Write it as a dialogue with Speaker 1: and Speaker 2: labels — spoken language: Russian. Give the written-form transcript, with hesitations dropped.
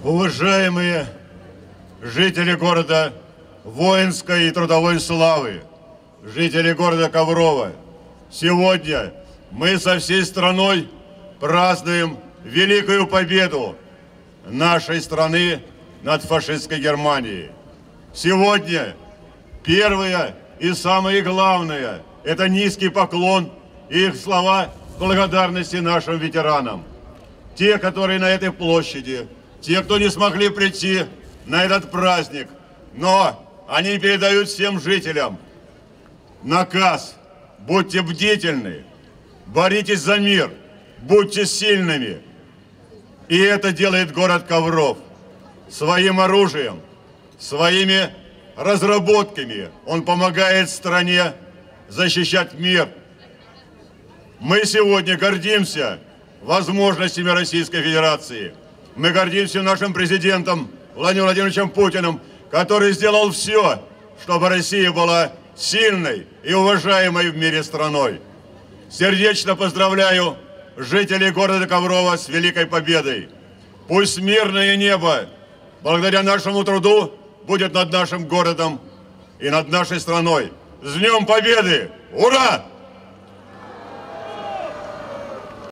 Speaker 1: Уважаемые жители города воинской и трудовой славы, жители города Коврова, сегодня мы со всей страной празднуем великую победу нашей страны над фашистской Германией. Сегодня первое и самое главное – это низкий поклон и их слова благодарности нашим ветеранам. Те, которые на этой площади, те, кто не смогли прийти на этот праздник, но они передают всем жителям наказ: будьте бдительны, боритесь за мир, будьте сильными. И это делает город Ковров своим оружием, своими разработками. Он помогает стране защищать мир. Мы сегодня гордимся возможностями Российской Федерации. Мы гордимся нашим президентом Владимиром Владимировичем Путиным, который сделал все, чтобы Россия была сильной и уважаемой в мире страной. Сердечно поздравляю жителей города Коврова с великой победой. Пусть мирное небо, благодаря нашему труду, будет над нашим городом и над нашей страной. С Днем Победы! Ура!